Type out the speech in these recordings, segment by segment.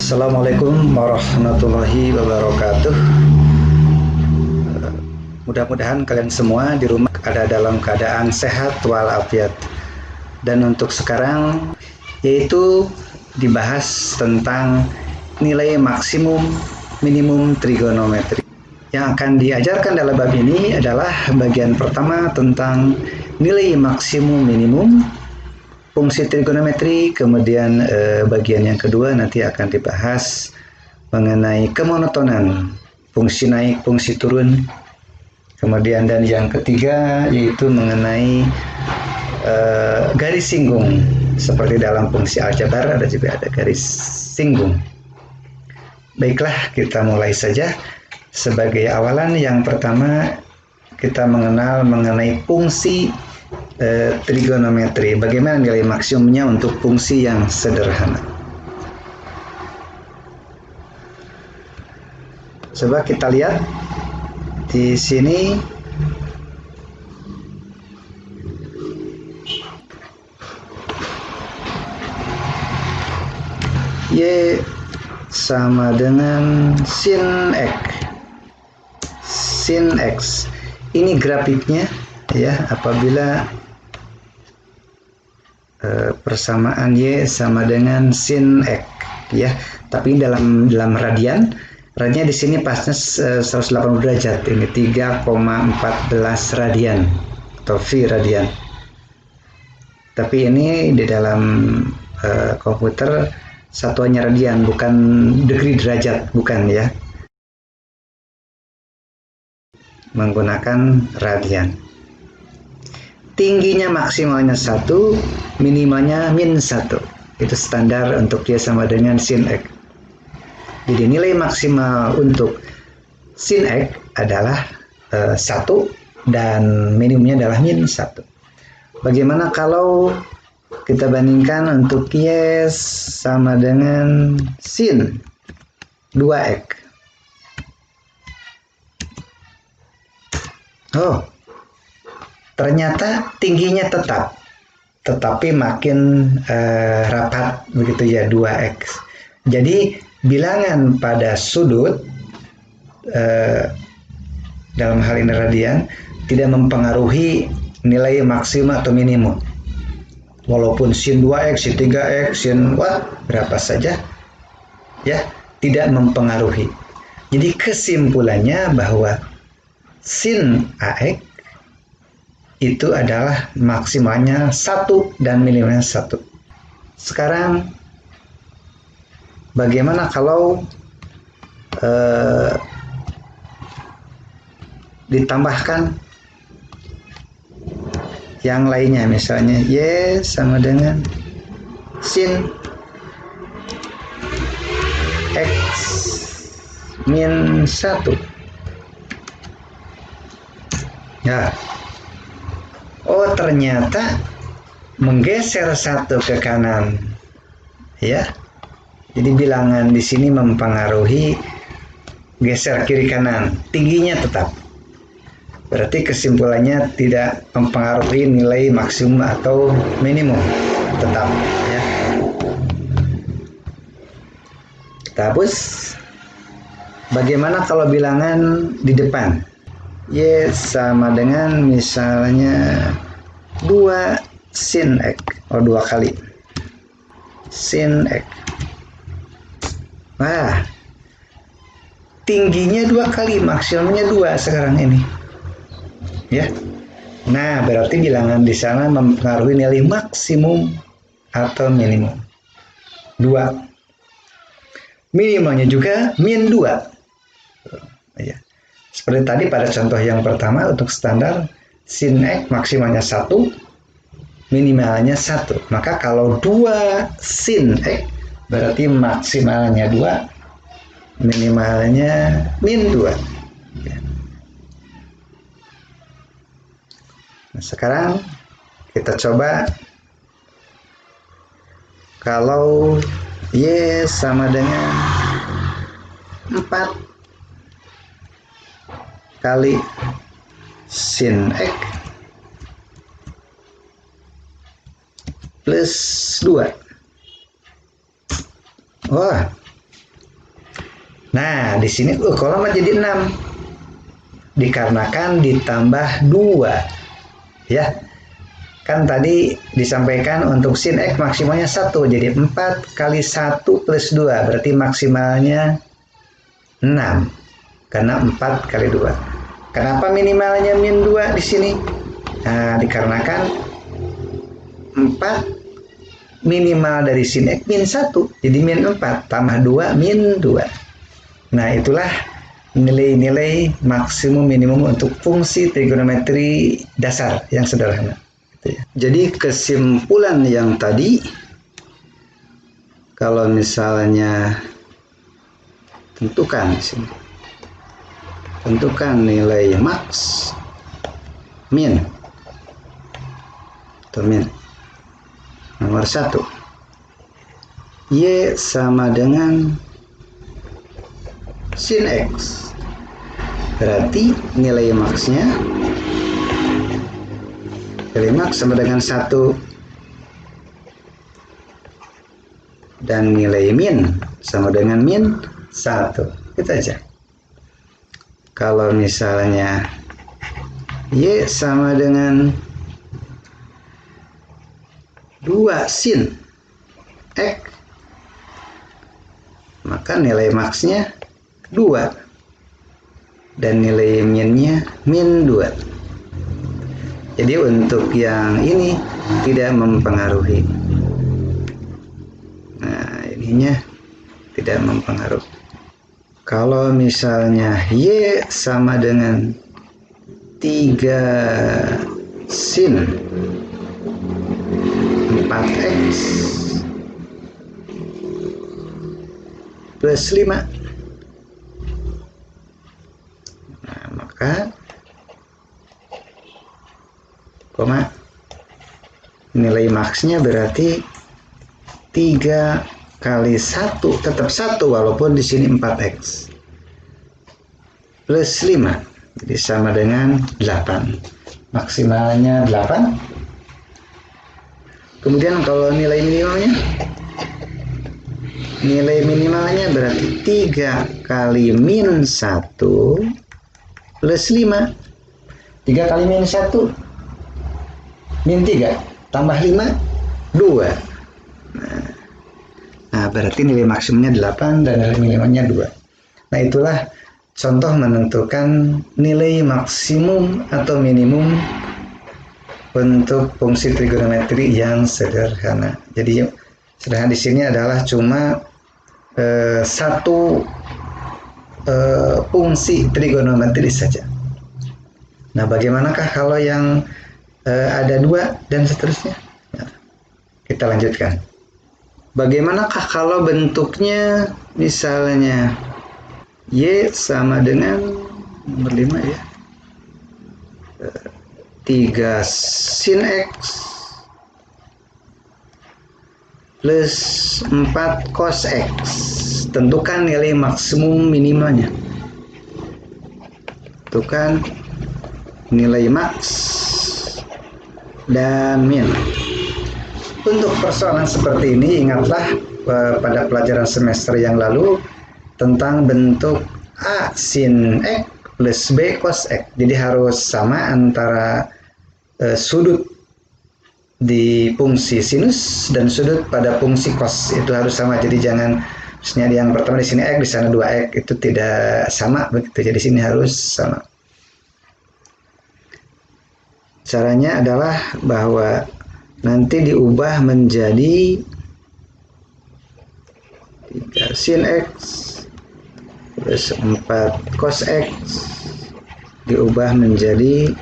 Assalamualaikum warahmatullahi wabarakatuh. Mudah-mudahan kalian semua di rumah ada dalam keadaan sehat walafiat. Dan untuk sekarang yaitu dibahas tentang nilai maksimum minimum trigonometri. Yang akan diajarkan dalam bab ini adalah bagian pertama tentang nilai maksimum minimum fungsi trigonometri, kemudian bagian yang kedua nanti akan dibahas mengenai kemonotonan, fungsi naik, fungsi turun, kemudian dan yang ketiga yaitu mengenai garis singgung, seperti dalam fungsi aljabar ada juga ada garis singgung. Baiklah, kita mulai saja. Sebagai awalan yang pertama kita mengenal mengenai fungsi trigonometri, bagaimana nilai maksimumnya untuk fungsi yang sederhana. Coba kita lihat di sini. Y sama dengan sin X. Sin X. Ini grafiknya ya, apabila persamaan Y sama dengan sin X ya, tapi dalam radian di sini pasnya 180 derajat, ini 3,14 radian atau V radian, tapi ini di dalam komputer satuannya radian, bukan degree derajat, bukan ya, menggunakan radian. Tingginya maksimalnya 1, minimalnya min 1. Itu standar untuk dia sama dengan sin X. Jadi nilai maksimal untuk sin X adalah 1 dan minimumnya adalah min 1. Bagaimana kalau kita bandingkan untuk Y sama dengan sin 2X? Oh, ternyata tingginya tetap, tetapi makin rapat begitu ya, 2X. Jadi bilangan pada sudut dalam hal ini radian tidak mempengaruhi nilai maksimum atau minimum. Walaupun sin 2X, sin 3X, sin berapa saja ya, tidak mempengaruhi. Jadi kesimpulannya bahwa sin AX itu adalah maksimalnya 1 dan minimalnya 1. Sekarang bagaimana kalau ditambahkan yang lainnya, misalnya Y sama dengan sin X min 1 ya. Oh, ternyata menggeser 1 ke kanan ya. Jadi bilangan di sini mempengaruhi geser kiri kanan, tingginya tetap. Berarti kesimpulannya tidak mempengaruhi nilai maksimum atau minimum, tetap ya. Kita hapus. Bagaimana kalau bilangan di depan? Y sama dengan misalnya 2 sin X, 2 kali sin X. Nah, tingginya 2 kali, maksimumnya 2 sekarang ini ya. Nah, berarti bilangan di sana mempengaruhi nilai maksimum atau minimum 2. Minimalnya juga min 2 ya. Seperti tadi pada contoh yang pertama, untuk standar sin X maksimalnya 1, minimalnya 1. Maka kalau 2 sin X berarti maksimalnya 2, minimalnya min 2. Nah, sekarang kita coba kalau Y sama dengan 4 kali sin X plus 2. Wah, Nah, di sini kolom jadi 6. Dikarenakan ditambah 2. Ya. Kan tadi disampaikan untuk sin X maksimalnya 1. Jadi 4 kali 1 plus 2. Berarti maksimalnya 6. Karena 4 kali 2. Kenapa minimalnya min 2 di sini? Nah, dikarenakan 4 minimal dari sin X min 1. Jadi min 4 tambah 2 min 2. Nah, itulah nilai-nilai maksimum minimum untuk fungsi trigonometri dasar yang sederhana. Jadi kesimpulan yang tadi, kalau misalnya tentukan di sini, tentukan nilai max, min, atau min. Nomor 1, Y sama dengan sin X. Berarti nilai maxnya, nilai max sama dengan 1. Dan nilai min sama dengan min 1. Itu aja. Kalau misalnya Y sama dengan 2 sin X, maka nilai maxnya 2 dan nilai minnya min 2. Jadi untuk yang ini tidak mempengaruhi. Nah, ininya tidak mempengaruhi. Kalau misalnya Y sama dengan 3 sin 4X plus 5, nah, maka koma nilai maxnya berarti 3 kali 1 tetap 1 walaupun di sini 4X plus 5, jadi sama dengan 8, maksimalnya 8. Kemudian kalau nilai minimalnya berarti 3 kali min 1 plus 5. 3 kali min 1 min 3 tambah 5 2. Nah, berarti nilai maksimumnya 8 dan nilai minimalnya 2. Nah, itulah contoh menentukan nilai maksimum atau minimum untuk fungsi trigonometri yang sederhana. Jadi sederhana di sini adalah cuma satu fungsi trigonometri saja. Nah, bagaimanakah kalau yang ada 2 dan seterusnya? Nah, kita lanjutkan. Bagaimanakah kalau bentuknya misalnya Y sama dengan nomor 5 ya, 3 sin X plus 4 cos X. Tentukan nilai maksimum minimalnya. Tentukan nilai max dan min. Untuk persoalan seperti ini, ingatlah pada pelajaran semester yang lalu tentang bentuk A sin X plus B cos X. Jadi harus sama antara sudut di fungsi sinus dan sudut pada fungsi cos, itu harus sama. Jadi jangan misalnya yang pertama di sini X, di sana 2X, itu tidak sama begitu. Jadi sini harus sama. Caranya adalah bahwa nanti diubah menjadi 3 sin X plus 4 cos X diubah menjadi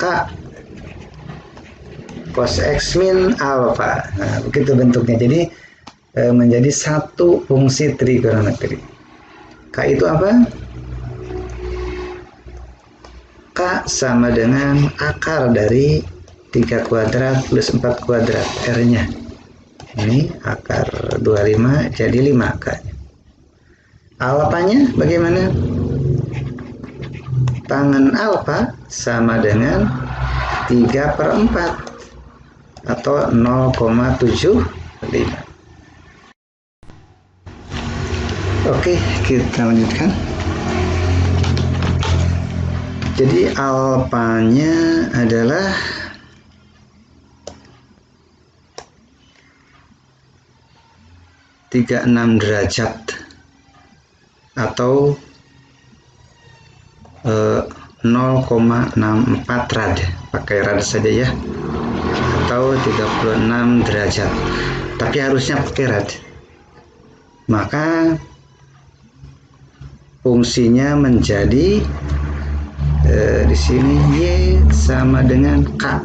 K cos X min alfa. Nah, begitu bentuknya. Jadi menjadi satu fungsi trigonometri. K itu apa? K sama dengan akar dari 3 kuadrat plus 4 kuadrat, R-nya. Ini akar 25 jadi 5K. Alfanya bagaimana? Tangen alfa sama dengan 3/4 atau 0,75. Oke, kita lanjutkan. Jadi alfanya adalah tiga enam derajat atau 0,64 rad, pakai rad saja ya, atau 36 derajat, tapi harusnya pakai rad. Maka fungsinya menjadi di sini Y sama dengan K,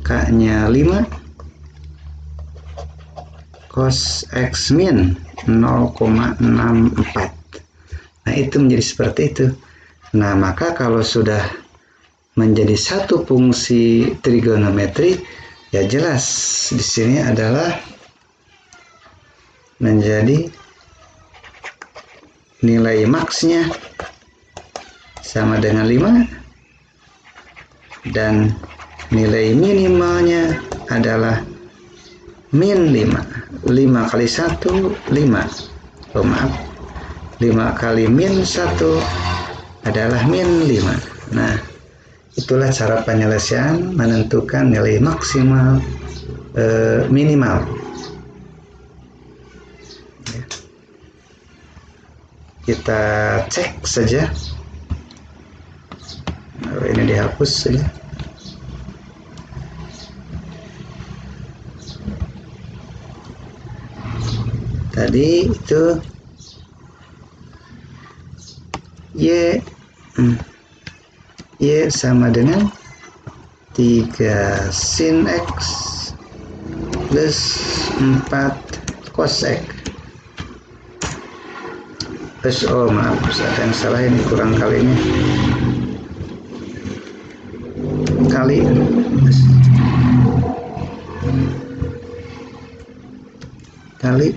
K-nya 5 cos X min 0,64. Nah, itu menjadi seperti itu. Nah, maka kalau sudah menjadi satu fungsi trigonometri, ya jelas di sini adalah menjadi nilai maksnya sama dengan 5 dan nilai minimalnya adalah min 5. 5 kali 1 5. Oh, maaf. 5 kali min 1 adalah min 5. Nah, itulah cara penyelesaian menentukan nilai maksimal minimal. Kita cek saja. Ini dihapus saja. Tadi itu Y sama dengan 3 sin X plus 4 cos X. Terus, oh maaf, ada yang salah, ini kurang kalinya. Kali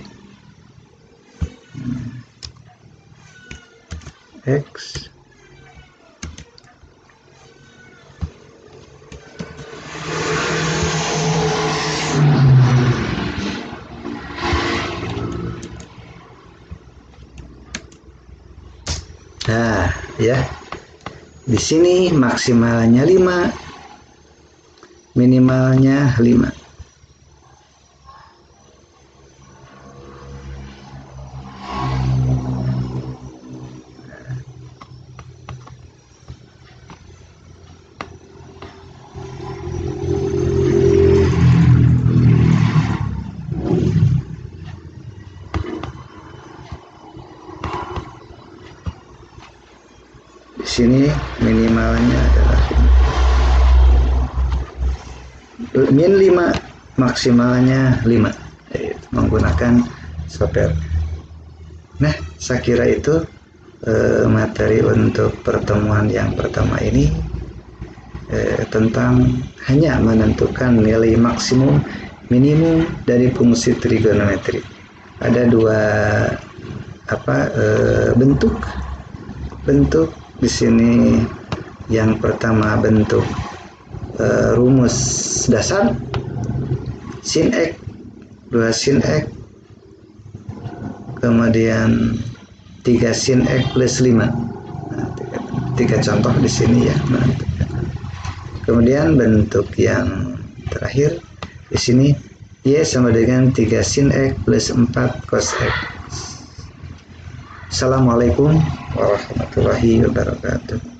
X Nah, ya. Di sini maksimalnya 5, minimalnya 5. Di sini minimalnya adalah min 5, maksimalnya 5, menggunakan solver. Nah, saya kira itu materi untuk pertemuan yang pertama ini tentang hanya menentukan nilai maksimum minimum dari fungsi trigonometri. Ada dua bentuk di sini. Yang pertama bentuk rumus dasar sin X, 2 sin X, kemudian 3 sin X plus 5. Nah, tiga contoh di sini ya. Kemudian bentuk yang terakhir di sini Y sama dengan 3 sin X plus 4 cos X. Assalamualaikum warahmatullahi wabarakatuh.